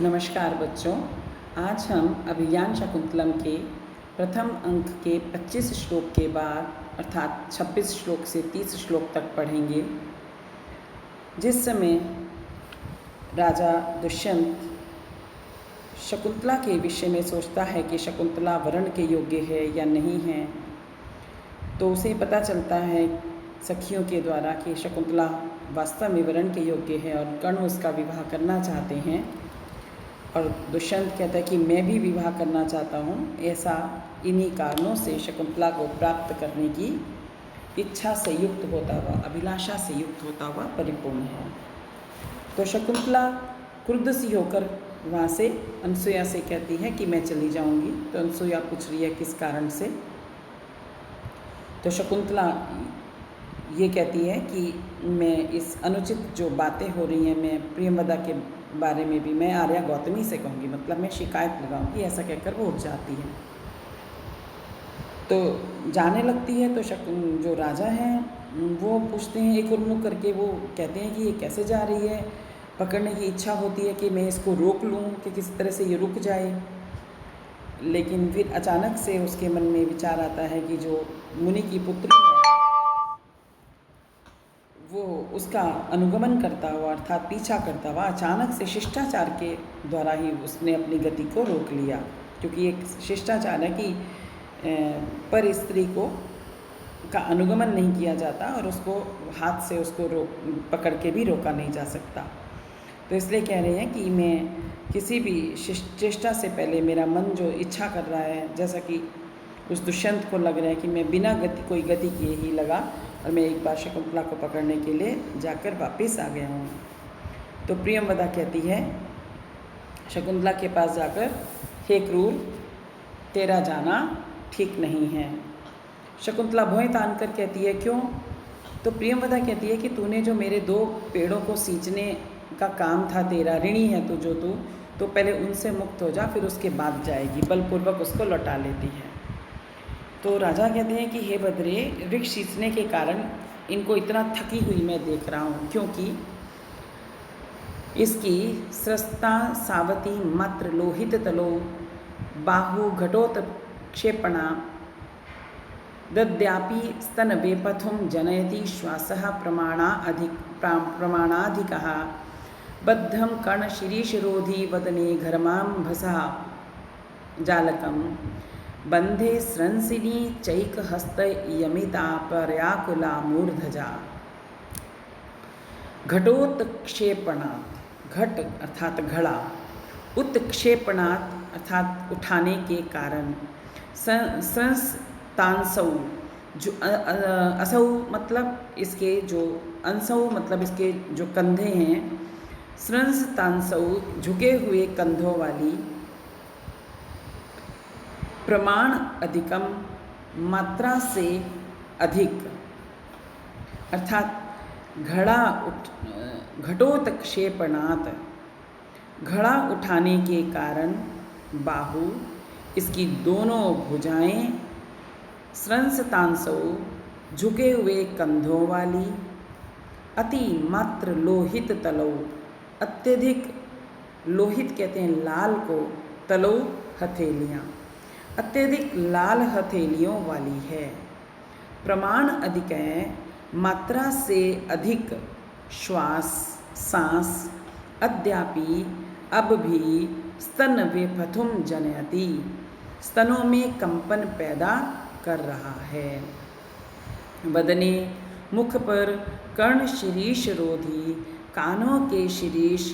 नमस्कार बच्चों। आज हम अभिज्ञान शकुंतलम के प्रथम अंक के 25 श्लोक के बाद अर्थात 26 श्लोक से 30 श्लोक तक पढ़ेंगे। जिस समय राजा दुष्यंत शकुंतला के विषय में सोचता है कि शकुंतला वरण के योग्य है या नहीं है, तो उसे पता चलता है सखियों के द्वारा कि शकुंतला वास्तव में वरण के योग्य है और कर्ण उसका विवाह करना चाहते हैं। और दुष्यंत कहता है कि मैं भी विवाह करना चाहता हूँ। ऐसा इन्हीं कारणों से शकुंतला को प्राप्त करने की इच्छा से युक्त होता हुआ, अभिलाषा से युक्त होता हुआ परिपूर्ण है। तो शकुंतला क्रुद्ध सी होकर वहाँ से अनसुया से कहती है कि मैं चली जाऊँगी। तो अनसुया पूछ रही है किस कारण से। तो शकुंतला ये कहती है कि मैं इस अनुचित जो बातें हो रही हैं, मैं प्रियंवदा के बारे में भी मैं आर्या गौतमी से कहूँगी, मतलब मैं शिकायत लगाऊंगी, ऐसा कहकर वो उठ जाती है। तो जाने लगती है तो जो राजा हैं वो पूछते हैं एक उन्मुख करके, वो कहते हैं कि ये कैसे जा रही है। पकड़ने की इच्छा होती है कि मैं इसको रोक लूँ कि किसी तरह से ये रुक जाए, लेकिन फिर अचानक से उसके मन में विचार आता है कि जो मुनि की पुत्री है वो उसका अनुगमन करता हुआ अर्थात पीछा करता हुआ अचानक से शिष्टाचार के द्वारा ही उसने अपनी गति को रोक लिया, क्योंकि एक शिष्टाचार है कि पर स्त्री को का अनुगमन नहीं किया जाता और उसको हाथ से उसको पकड़ के भी रोका नहीं जा सकता। तो इसलिए कह रहे हैं कि मैं किसी भी चेष्टा से पहले मेरा मन जो इच्छा कर रहा है, जैसा कि उस दुष्यंत को लग रहा है कि मैं बिना कोई गति किए ही लगा और मैं एक बार शकुंतला को पकड़ने के लिए जाकर वापस आ गया हूँ। तो प्रियंवदा कहती है शकुंतला के पास जाकर, हे क्रूर, तेरा जाना ठीक नहीं है। शकुंतला भौं तान कर कहती है क्यों? तो प्रियंवदा कहती है कि तूने जो मेरे 2 पेड़ों को सींचने का काम था तेरा, ऋणी है तू तो पहले उनसे मुक्त हो जा, फिर उसके बाद जाएगी। बलपूर्वक उसको लौटा लेती है। तो राजा कहते हैं कि हे बद्रे, वृक्ष सींचने के कारण इनको इतना थकी हुई मैं देख रहा हूँ, क्योंकि इसकी स्रस्ता सावती मात्र लोहित तलो बाहु घटोत्क्षेपणा दद्यापि स्तन वेपथुम जनयति श्वासः प्रमाणाधिकः बद्धं कर्ण शिरीषरोधी वदने घर्माम्भसः जालकं बंधे स्रंसिनी चैकहस्त यमिता पर्याकुला मूर्धजा। घटोत्क्षेपणात्, घट अर्थात घड़ा, उत्क्षेपणात् अर्थात उठाने के कारण, संस्तांसौ जो असौ मतलब इसके जो अंसौ मतलब इसके जो कंधे हैं, स्रंसतांसौ झुके हुए कंधों वाली, प्रमाण अधिकम मात्रा से अधिक अर्थात घटोत्क्षेपणात् घड़ा उठाने के कारण, बाहु इसकी दोनों भुजाएं, स्रंसतांसौ झुके हुए कंधों वाली, अति मात्र लोहित तलौ अत्यधिक लोहित कहते हैं लाल को, तलौ हथेलियाँ, अत्यधिक लाल हथेलियों वाली है। प्रमाण अधिक है, मात्रा से अधिक सांस, अद्यापि अब भी स्तन वेपथुम जनयति स्तनों में कंपन पैदा कर रहा है। बदने मुख पर कर्ण शिरीष रोधी, कानों के शिरीष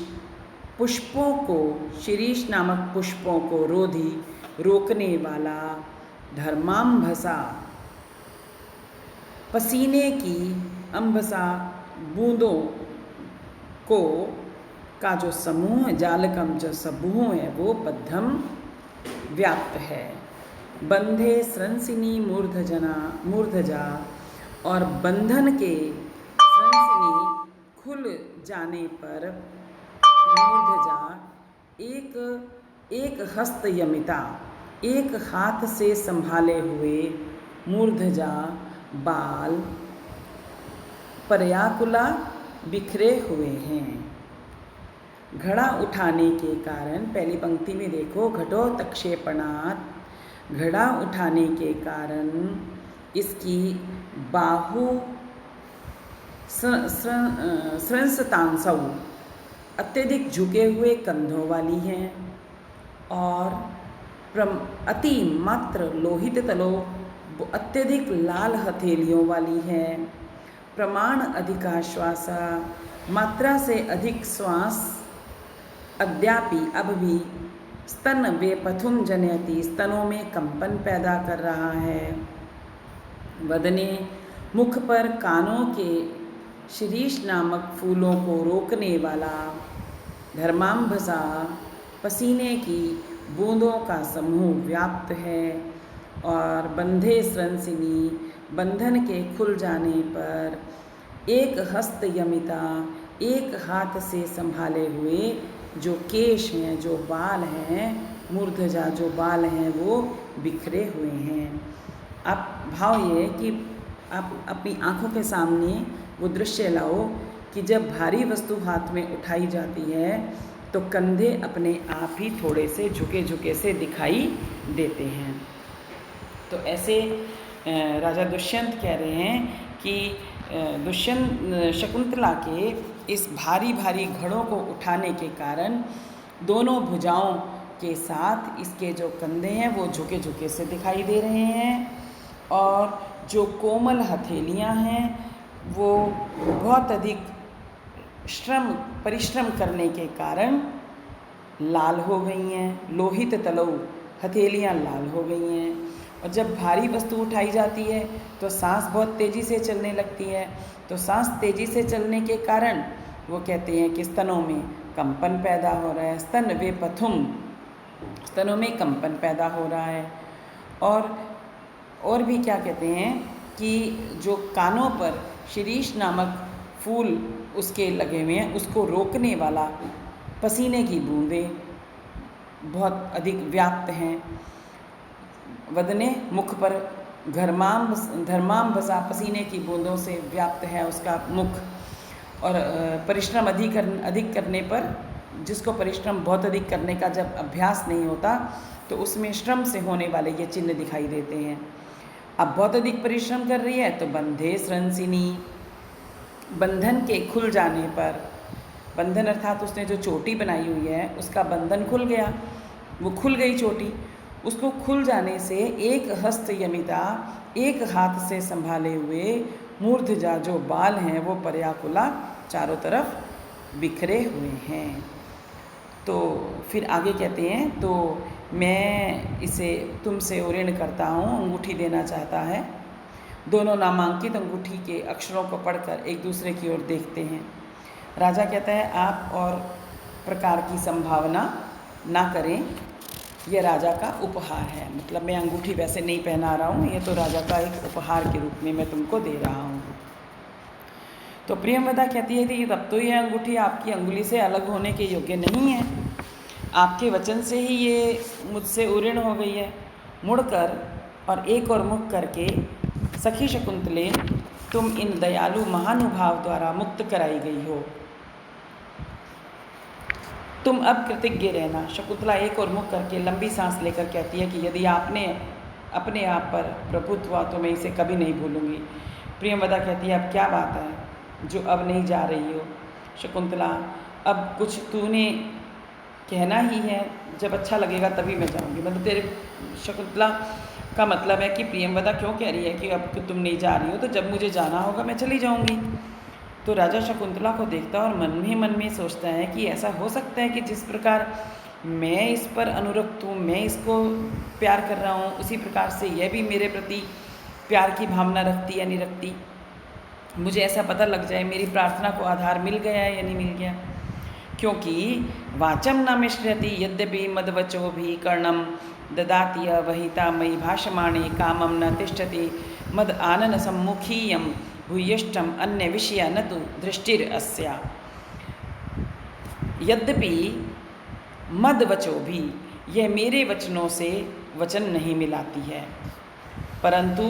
पुष्पों को, शिरीष नामक पुष्पों को रोधी रोकने वाला, धर्माम्भसा पसीने की, अम्भसा बूंदों को का जो समूह, जालकम जो समूह है वो बद्धम व्याप्त है। बंधे स्रंसिनी मूर्धजा और बंधन के स्रंसिनी खुल जाने पर मूर्धजा एक हस्त यमिता, एक हाथ से संभाले हुए मूर्धजा बाल पर्याकुला बिखरे हुए हैं। घड़ा उठाने के कारण, पहली पंक्ति में देखो, घटोत्क्षेपणात्, घड़ा उठाने के कारण इसकी बाहु स्रंसतांसौ, अत्यधिक झुके हुए कंधों वाली हैं, और अति मात्र लोहित तलो, अत्यधिक लाल हथेलियों वाली है। प्रमाण अधिकाश्वासा, मात्रा से अधिक श्वास, अद्यापि अब भी, स्तन वे पथुम जनयति, स्तनों में कंपन पैदा कर रहा है। वदने, मुख पर कानों के शिरीष नामक फूलों को रोकने वाला। धर्मांभसा, पसीने की बूंदों का समूह व्याप्त है। और बंधे स्रंसिनी, बंधन के खुल जाने पर एक हस्त यमिता, एक हाथ से संभाले हुए जो केश हैं, जो बाल हैं, मूर्धजा जो बाल हैं वो बिखरे हुए हैं। अब भाव ये है कि आप अपनी आँखों के सामने वो दृश्य लाओ कि जब भारी वस्तु हाथ में उठाई जाती है तो कंधे अपने आप ही थोड़े से झुके झुके से दिखाई देते हैं। तो ऐसे राजा दुष्यंत कह रहे हैं कि शकुंतला के इस भारी भारी घड़ों को उठाने के कारण दोनों भुजाओं के साथ इसके जो कंधे हैं वो झुके झुके से दिखाई दे रहे हैं, और जो कोमल हथेलियां हैं वो बहुत अधिक परिश्रम करने के कारण लाल हो गई हैं। लोहित तलौ, हथेलियां लाल हो गई हैं। और जब भारी वस्तु उठाई जाती है तो सांस बहुत तेज़ी से चलने लगती है, तो सांस तेज़ी से चलने के कारण वो कहते हैं कि स्तनों में कंपन पैदा हो रहा है। स्तन वे पथुम, स्तनों में कंपन पैदा हो रहा है। और भी क्या कहते हैं कि जो कानों पर शिरीष नामक फूल उसके लगे हुए हैं उसको रोकने वाला पसीने की बूंदें बहुत अधिक व्याप्त हैं। वदने, मुख पर धर्मांबसा, पसीने की बूंदों से व्याप्त है उसका मुख। और परिश्रम अधिक करने पर, जिसको परिश्रम बहुत अधिक करने का जब अभ्यास नहीं होता तो उसमें श्रम से होने वाले ये चिन्ह दिखाई देते हैं। अब बहुत अधिक परिश्रम कर रही है तो बंधे स्रंसिनी, बंधन के खुल जाने पर, बंधन अर्थात उसने जो चोटी बनाई हुई है उसका बंधन खुल गया, वो खुल गई चोटी। उसको खुल जाने से एक हस्त यमिता, एक हाथ से संभाले हुए मूर्धजा जो बाल हैं वो पर्याकुला चारों तरफ बिखरे हुए हैं। तो फिर आगे कहते हैं, तो मैं इसे तुमसे ऋण करता हूँ, अंगूठी देना चाहता है। दोनों नामांकित अंगूठी के अक्षरों को पढ़कर एक दूसरे की ओर देखते हैं। राजा कहता है आप और प्रकार की संभावना ना करें, यह राजा का उपहार है। मतलब मैं अंगूठी वैसे नहीं पहना रहा हूँ, ये तो राजा का एक उपहार के रूप में मैं तुमको दे रहा हूँ। तो प्रियंवदा कहती है कि तब तो यह अंगूठी आपकी अंगुली से अलग होने के योग्य नहीं है, आपके वचन से ही ये मुझसे उऋण हो गई है। मुड़कर और एक और मुख करके, सखी शकुंतले, तुम इन दयालु महानुभाव द्वारा मुक्त कराई गई हो, तुम अब कृतज्ञ रहना। शकुंतला एक और मुख करके लंबी सांस लेकर कहती है कि यदि आपने अपने आप पर प्रभुत्व हुआ तो मैं इसे कभी नहीं भूलूंगी। प्रियंवदा कहती है अब क्या बात है जो अब नहीं जा रही हो। शकुंतला, अब कुछ तूने कहना ही है, जब अच्छा लगेगा तभी मैं जाऊंगी। मतलब तेरे, शकुंतला का मतलब है कि प्रियंवदा क्यों कह रही है कि अब तुम नहीं जा रही हो, तो जब मुझे जाना होगा मैं चली जाऊंगी। तो राजा शकुंतला को देखता और मन में सोचता है कि ऐसा हो सकता है कि जिस प्रकार मैं इस पर अनुरक्त हूँ, मैं इसको प्यार कर रहा हूँ, उसी प्रकार से यह भी मेरे प्रति प्यार की भावना रखती या नहीं रखती। मुझे ऐसा पता लग जाए मेरी प्रार्थना को आधार मिल गया है या नहीं मिल गया। क्योंकि वाचम न मिश्रति यद्यपि मदवचो भी कर्णम ददाति अवहिता मयि भाषमाणे कामम न तिष्ठति मद आनन सम्मुखीयम भूयिष्ठम अन्य विषय न तो दृष्टिर अस्या। यद्यपि मद वचो भी, यह मेरे वचनों से वचन नहीं मिलाती है, परंतु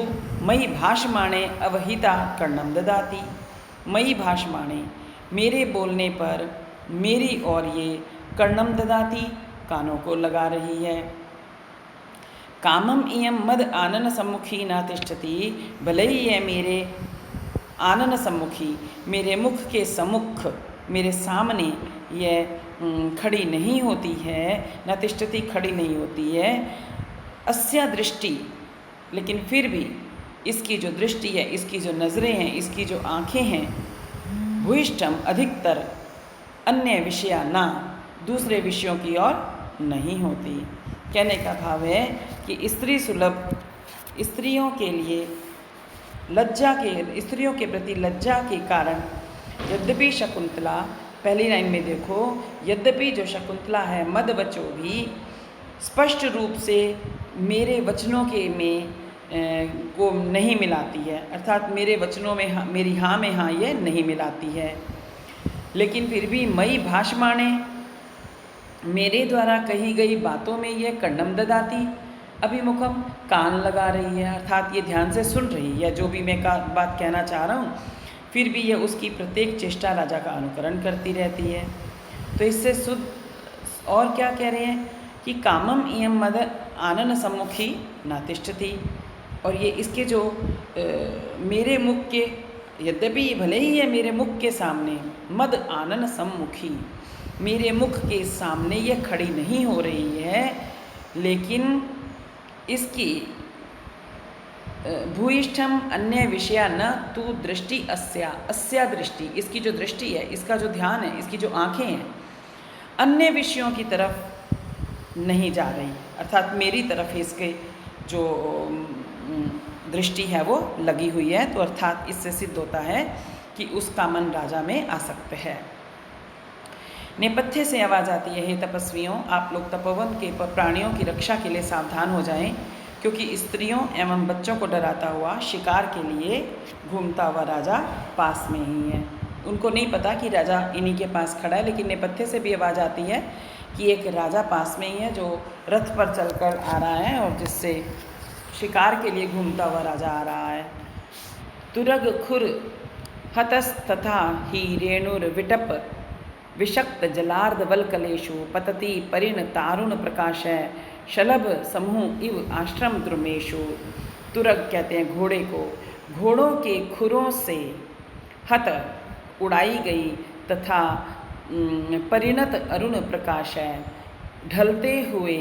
मयि भाषमाणे अवहिता कर्णम ददाति। मयि भाषमाणे, मेरे बोलने पर मेरी और ये कर्णम ददाती, कानों को लगा रही है। कामम इयम मद आनन सम्मुखी न तिष्ठति, भले ही यह मेरे आनन सम्मुखी, मेरे मुख के सम्मुख, मेरे सामने यह खड़ी नहीं होती है, न तिष्ठति खड़ी नहीं होती है, अस्या दृष्टि, लेकिन फिर भी इसकी जो दृष्टि है, इसकी जो नज़रें हैं, इसकी जो आँखें हैं, भूयिष्ठम अधिकतर अन्य विषया ना, दूसरे विषयों की ओर नहीं होती। कहने का भाव है कि स्त्री सुलभ, स्त्रियों के लिए लज्जा के, स्त्रियों के प्रति लज्जा के कारण, यद्यपि शकुंतला, पहली लाइन में देखो, यद्यपि जो शकुंतला है मद वचो भी, स्पष्ट रूप से मेरे वचनों के में को नहीं मिलाती है, अर्थात मेरे वचनों में हाँ, मेरी हाँ में हाँ ये नहीं मिलाती है, लेकिन फिर भी मई भाषमाणे, मेरे द्वारा कही गई बातों में यह कर्णम ददाती, अभिमुखम, कान लगा रही है, अर्थात ये ध्यान से सुन रही है जो भी मैं बात कहना चाह रहा हूँ, फिर भी यह उसकी प्रत्येक चेष्टा राजा का अनुकरण करती रहती है। तो इससे शुद्ध और क्या कह रहे हैं कि कामम इयम मद आनन सम्मुखी न तिष्ठति, और ये इसके जो मेरे मुख के, यद्यपि भले ही है मेरे मुख के सामने, मद आनन सम्मुखी, मेरे मुख के सामने ये खड़ी नहीं हो रही है, लेकिन इसकी भूयिष्ठम अन्य विषया न तू दृष्टि अस्या, अस्या दृष्टि, इसकी जो दृष्टि है, इसका जो ध्यान है, इसकी जो आँखें हैं, अन्य विषयों की तरफ नहीं जा रही, अर्थात मेरी तरफ इसके जो दृष्टि है वो लगी हुई है। तो अर्थात इससे सिद्ध होता है कि उसका मन राजा में आसक्त है। नेपथ्य से आवाज़ आती है, हे तपस्वियों, आप लोग तपोवन के प्राणियों की रक्षा के लिए सावधान हो जाएं, क्योंकि स्त्रियों एवं बच्चों को डराता हुआ शिकार के लिए घूमता हुआ राजा पास में ही है। उनको नहीं पता कि राजा इन्हीं के पास खड़ा है, लेकिन नेपथ्य से भी आवाज़ आती है कि एक राजा पास में ही है जो रथ पर चलकर आ रहा है और जिससे शिकार के लिए घूमता हुआ राजा आ रहा है। तुरग खुर हतस तथा ही रेणुर्विटप विषक्त जलार्ध वल्कलेशु पतति परिण तारुण प्रकाशय शलभ समूह इव आश्रम द्रुमेशु। तुरग कहते हैं घोड़े को, घोड़ों के खुरों से हत उड़ाई गई तथा परिणत अरुण प्रकाश है, ढलते हुए,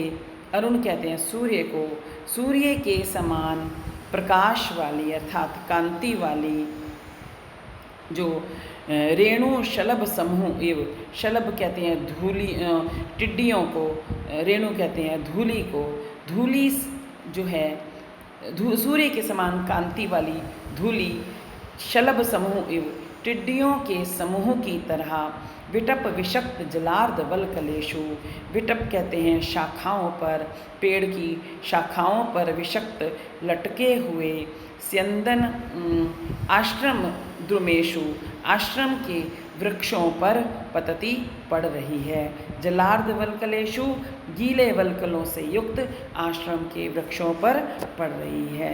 अरुण कहते हैं सूर्य को, सूर्य के समान प्रकाश वाली अर्थात कांति वाली जो रेणु शलभ समूह, एव शलभ कहते हैं धूली, टिड्डियों को, रेणु कहते हैं धूली को, धूली जो है सूर्य के समान कांति वाली धूली, शलभ समूह एव टिड्डियों के समूह की तरह, विटप विषक्त जलार्ध वल्कलेशु, विटप कहते हैं शाखाओं पर, पेड़ की शाखाओं पर विषक्त लटके हुए, स्यंदन आश्रम द्रुमेशु, आश्रम के वृक्षों पर पतती पड़ रही है। जलार्ध वल्कलेशु, गीले वल्कलों से युक्त आश्रम के वृक्षों पर पड़ रही है।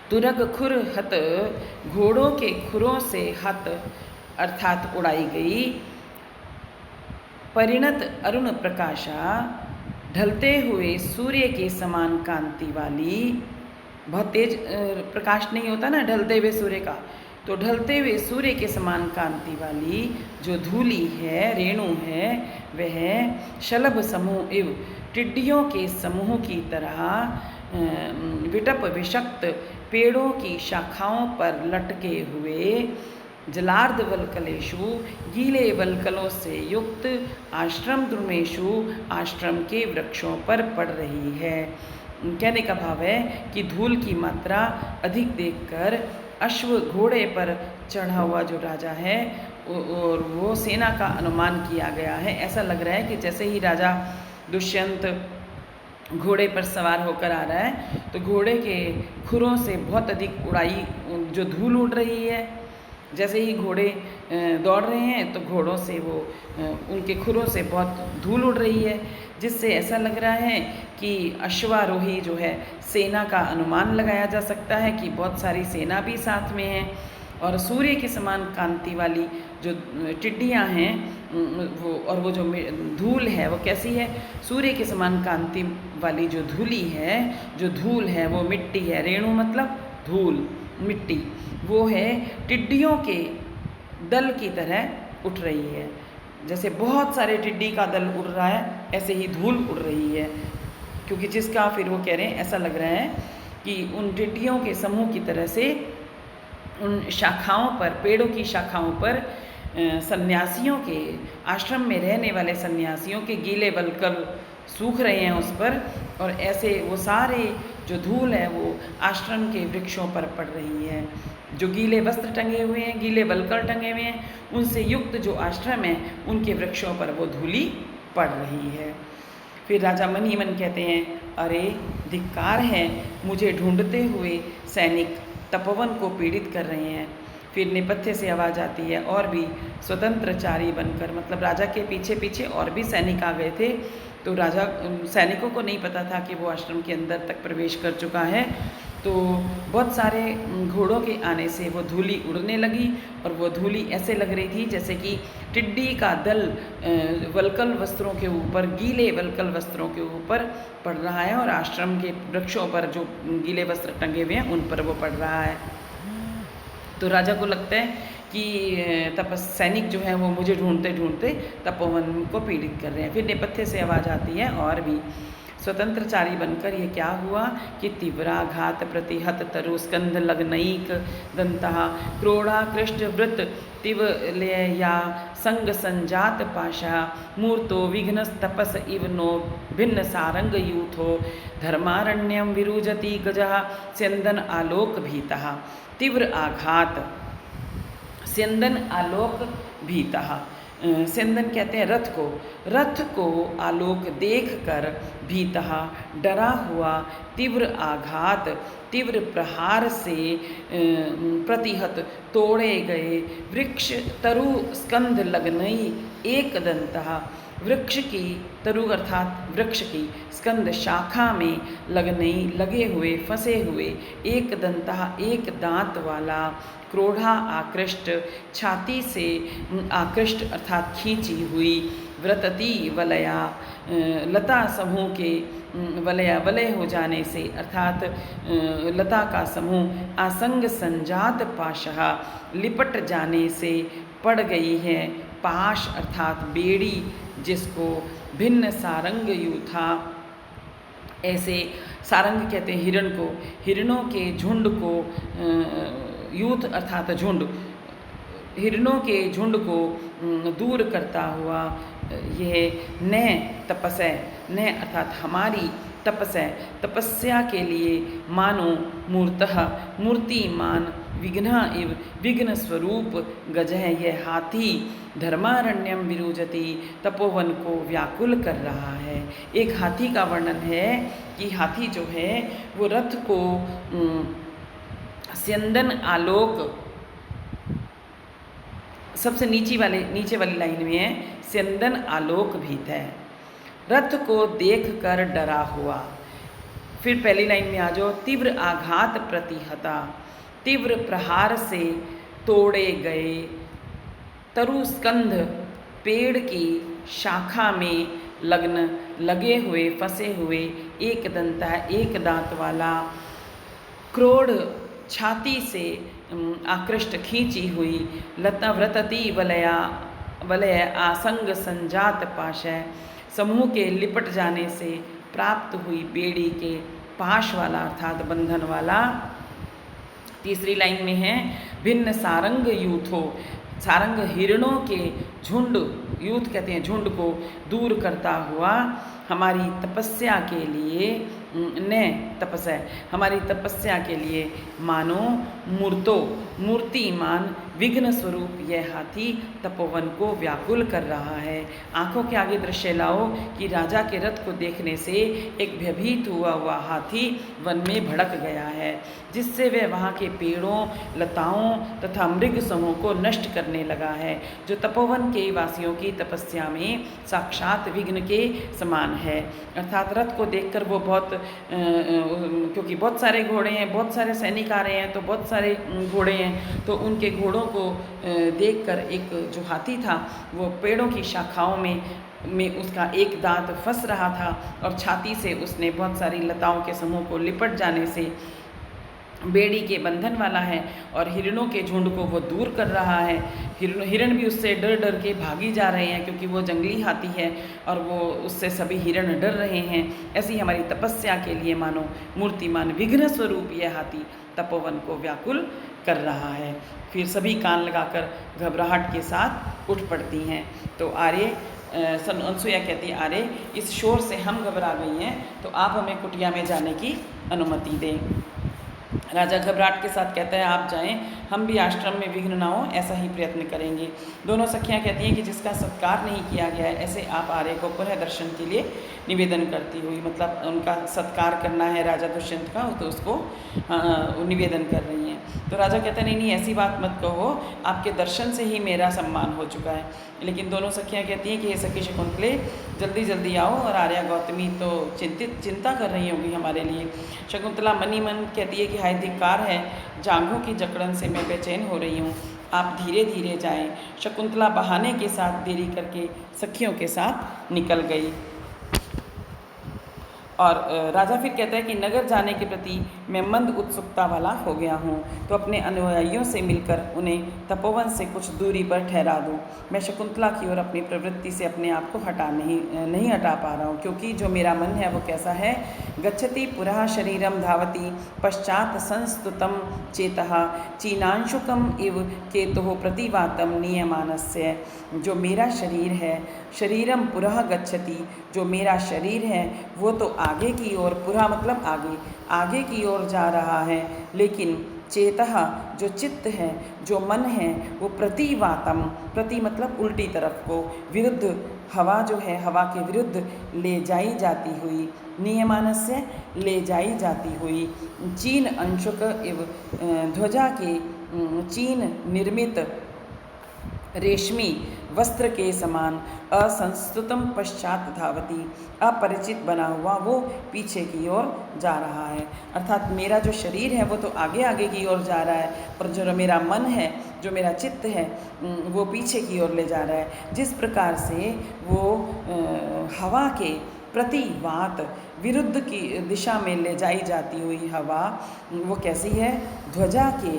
तुरग खुर हत, घोड़ों के खुरों से हत अर्थात उड़ाई गई, परिणत अरुण प्रकाशा, ढलते हुए सूर्य के समान कांति वाली, बहुत तेज प्रकाश नहीं होता ना ढलते हुए सूर्य का, तो ढलते हुए सूर्य के समान कांति वाली जो धूली है, रेणु है, वह शलभ समूह एवं टिड्डियों के समूह की तरह विटप विषक्त पेड़ों की शाखाओं पर लटके हुए, जलार्ध वल्कलेशु, गीले वल्कलों से युक्त, आश्रम द्रुमेशु, आश्रम के वृक्षों पर पड़ रही है। कहने का भाव है कि धूल की मात्रा अधिक देखकर अश्व घोड़े पर चढ़ा हुआ जो राजा है और वो सेना का अनुमान किया गया है। ऐसा लग रहा है कि जैसे ही राजा दुष्यंत घोड़े पर सवार होकर आ रहा है तो घोड़े के खुरों से बहुत अधिक उड़ाई जो धूल उड़ रही है। जैसे ही घोड़े दौड़ रहे हैं तो घोड़ों से वो उनके खुरों से बहुत धूल उड़ रही है, जिससे ऐसा लग रहा है कि अश्वारोही जो है सेना का अनुमान लगाया जा सकता है कि बहुत सारी सेना भी साथ में है और सूर्य के समान कांति वाली जो टिड्डियाँ हैं वो, और वो जो धूल है वो कैसी है, सूर्य के समान कांति वाली जो धूली है, जो धूल है वो मिट्टी है। रेणु मतलब धूल, मिट्टी, वो है टिड्डियों के दल की तरह उठ रही है। जैसे बहुत सारे टिड्डी का दल उड़ रहा है, ऐसे ही धूल उड़ रही है। क्योंकि जिसका फिर वो कह रहे हैं, ऐसा लग रहा है कि उन टिड्डियों के समूह की तरह से उन शाखाओं पर, पेड़ों की शाखाओं पर सन्यासियों के, आश्रम में रहने वाले सन्यासियों के गीले बलकल सूख रहे हैं उस पर, और ऐसे वो सारे जो धूल है वो आश्रम के वृक्षों पर पड़ रही है। जो गीले वस्त्र टंगे हुए हैं, गीले बलकल टंगे हुए हैं, उनसे युक्त जो आश्रम है उनके वृक्षों पर वो धूली पड़ रही है। फिर राजा मन ही मन कहते हैं, अरे धिक्कार है, मुझे ढूंढते हुए सैनिक तपोवन को पीड़ित कर रहे हैं। फिर नेपथ्य से आवाज़ आती है, और भी स्वतंत्रचारी बनकर, मतलब राजा के पीछे पीछे और भी सैनिक आ गए थे। तो राजा, सैनिकों को नहीं पता था कि वो आश्रम के अंदर तक प्रवेश कर चुका है। तो बहुत सारे घोड़ों के आने से वो धूली उड़ने लगी, और वो धूली ऐसे लग रही थी जैसे कि टिड्डी का दल वल्कल वस्त्रों के ऊपर, गीले वल्कल वस्त्रों के ऊपर पड़ रहा है, और आश्रम के वृक्षों पर जो गीले वस्त्र टंगे हुए हैं उन पर वो पड़ रहा है। तो राजा को लगता है कि सैनिक जो हैं वो मुझे ढूंढते ढूंढते तपोवन को पीड़ित कर रहे हैं। फिर नेपथ्य से आवाज़ आती है, और भी स्वतंत्रचारी बनकर ये क्या हुआ कि तीव्राघात प्रतिहत तरु स्कंध लग्नैक दंतः क्रोढ़ाकृष्ट वृत तिवलया संग संजात पाशा मूर्तो विघ्नस्तपस इव नो भिन्न सारंग यूथो धर्मारण्यम विरुजति गजः स्यंदन आलोक भीतः। तीव्र आघात, स्यंदन आलोक भीतः। स्यंदन कहते हैं रथ को आलोक देख कर भीतः डरा हुआ, तीव्र आघात, तीव्र प्रहार से प्रतिहत तोड़े गए, वृक्ष तरु स्कंध लग्नई एक दंतः, वृक्ष की, तरु अर्थात वृक्ष की, स्कंद शाखा में, लगनई लगे हुए, फंसे हुए, एक दंतः एक दांत वाला, क्रोढ़ा आकृष्ट छाती से आकृष्ट अर्थात खींची हुई, व्रतती वलया लता समूह के वलया वलय हो जाने से अर्थात लता का समूह, आसंग संजात पाशः लिपट जाने से पड़ गई है, पाश अर्थात बेड़ी जिसको, भिन्न सारंग यूथा, ऐसे सारंग कहते हैं हिरण को, हिरणों के झुंड को, यूथ अर्थात झुंड, हिरणों के झुंड को दूर करता हुआ यह न तपस्या, न अर्थात हमारी तपस्या के लिए मानो मूर्तः मूर्तिमान, विघ्न इव विघ्न स्वरूप गजह यह हाथी धर्मारण्यम विरुजति तपोवन को व्याकुल कर रहा है। एक हाथी का वर्णन है कि हाथी जो है वो रथ को स्यंदन आलोक, सबसे नीचे वाली लाइन में है स्यंदन आलोक भीत है, रथ को देख कर डरा हुआ। फिर पहली लाइन में आ जाओ, तीव्र आघात प्रतिहता, तीव्र प्रहार से तोड़े गए, तरु स्कंध पेड़ की शाखा में लग्न लगे हुए, फंसे हुए, एक दंता एक दांत वाला, क्रोढ़ छाती से आकृष्ट खींची हुई, लता व्रतती वलय आसंग संजात पाशय, समूह के लिपट जाने से प्राप्त हुई बेड़ी के पाश वाला अर्थात बंधन वाला। तीसरी लाइन में है भिन्न सारंग यूथो, सारंग हिरणों के झुंड, यूथ कहते हैं झुंड को दूर करता हुआ, हमारी तपस्या के लिए न तपस्या, हमारी तपस्या के लिए मानो मूर्तो मूर्तिमान विघ्न स्वरूप यह हाथी तपोवन को व्याकुल कर रहा है। आंखों के आगे दृश्य लाओ कि राजा के रथ को देखने से एक भयभीत हुआ हाथी वन में भड़क गया है, जिससे वह वहाँ के पेड़ों, लताओं तथा मृग समूह को नष्ट करने लगा है, जो तपोवन के वासियों की तपस्या में साक्षात विघ्न के समान है। अर्थात रथ को देखकर वो बहुत क्योंकि बहुत सारे घोड़े हैं, बहुत सारे सैनिक आ रहे हैं, तो बहुत सारे घोड़े हैं, तो उनके घोड़ों को देखकर एक जो हाथी था वो पेड़ों की शाखाओं में उसका एक दांत फंस रहा था और छाती से उसने बहुत सारी लताओं के समूह को लिपट जाने से बेड़ी के बंधन वाला है और हिरणों के झुंड को वो दूर कर रहा है। हिरण भी उससे डर डर के भागी जा रहे हैं, क्योंकि वो जंगली हाथी है और वो उससे सभी हिरण डर रहे हैं। ऐसी हमारी तपस्या के लिए मानो मूर्तिमान विघ्न स्वरूप यह हाथी तपोवन को व्याकुल कर रहा है। फिर सभी कान लगाकर घबराहट के साथ उठ पड़ती हैं। तो आर्य अनसुईया कहती है, आर्य इस शोर से हम घबरा गई हैं, तो आप हमें कुटिया में जाने की अनुमति दें। राजा घबराहट के साथ कहता है, आप जाएं, हम भी आश्रम में विघ्न ना हो ऐसा ही प्रयत्न करेंगे। दोनों सखियां कहती हैं कि जिसका सत्कार नहीं किया गया है, ऐसे आप आर्य को पुनः दर्शन के लिए निवेदन करती हुई, मतलब उनका सत्कार करना है राजा दुष्यंत का, तो उसको निवेदन कर रही हैं। तो राजा कहता है, नहीं नहीं ऐसी बात मत कहो, आपके दर्शन से ही मेरा सम्मान हो चुका है। लेकिन दोनों सखियां कहती हैं कि हे सखी शकुंतले, जल्दी जल्दी आओ, और आर्या गौतमी तो चिंता कर रही होगी हमारे लिए। शकुंतला मनी मन कहती है कि हाय धिक्कार है, जांघों की जकड़न से मैं बेचैन हो रही हूँ, आप धीरे धीरे जाएं। शकुंतला बहाने के साथ देरी करके सखियों के साथ निकल गई। और राजा फिर कहता है कि नगर जाने के प्रति मैं मंद उत्सुकता वाला हो गया हूँ, तो अपने अनुयायियों से मिलकर उन्हें तपोवन से कुछ दूरी पर ठहरा दूँ। मैं शकुंतला की ओर अपनी प्रवृत्ति से अपने आप को नहीं हटा पा रहा हूँ, क्योंकि जो मेरा मन है वो कैसा है, गच्छति पुरः शरीरम धावति पश्चात संस्तुतम चेतः चीनांशुकम इव केतुः प्रतिवातम नियमानस्य। जो मेरा शरीर है, शरीरम पुरः गच्छति, जो मेरा शरीर है वो तो आगे की ओर, पुरः मतलब आगे की ओर जा रहा है, लेकिन चेतः जो चित्त है, जो मन है, वो प्रतिवातम, प्रति मतलब उल्टी तरफ को, विरुद्ध हवा जो है, हवा के विरुद्ध ले जाई जाती हुई, नियमानस्य ले जाई जाती हुई, चीन अंशुक इव ध्वजा के चीन निर्मित रेशमी वस्त्र के समान असंस्तुतम पश्चात धावती, अपरिचित बना हुआ वो पीछे की ओर जा रहा है। अर्थात मेरा जो शरीर है वो तो आगे आगे की ओर जा रहा है, और जो मेरा मन है, जो मेरा चित्त है, वो पीछे की ओर ले जा रहा है। जिस प्रकार से वो हवा के प्रतिवात, विरुद्ध की दिशा में ले जाई जाती हुई हवा, वो कैसी है, ध्वजा के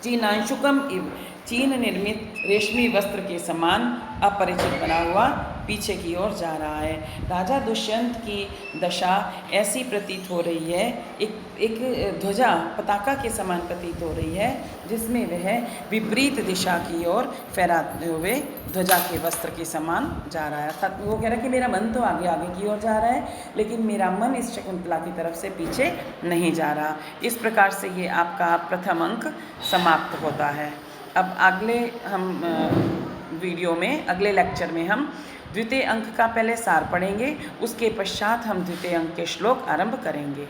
चीनांशुकम इव, चीन निर्मित रेशमी वस्त्र के समान अपरिचित बना हुआ पीछे की ओर जा रहा है। राजा दुष्यंत की दशा ऐसी प्रतीत हो रही है, एक ध्वजा पताका के समान प्रतीत हो रही है, जिसमें वह विपरीत दिशा की ओर फहराते हुए ध्वजा के वस्त्र के समान जा रहा है। अर्थात वो कह रहा है कि मेरा मन तो आगे आगे की ओर जा रहा है, लेकिन मेरा मन इस शकुंतला की तरफ से पीछे नहीं जा रहा। इस प्रकार से ये आपका प्रथम अंक समाप्त होता है। अब अगले वीडियो में, अगले लेक्चर में हम द्वितीय अंक का पहले सार पढ़ेंगे, उसके पश्चात हम द्वितीय अंक के श्लोक आरंभ करेंगे।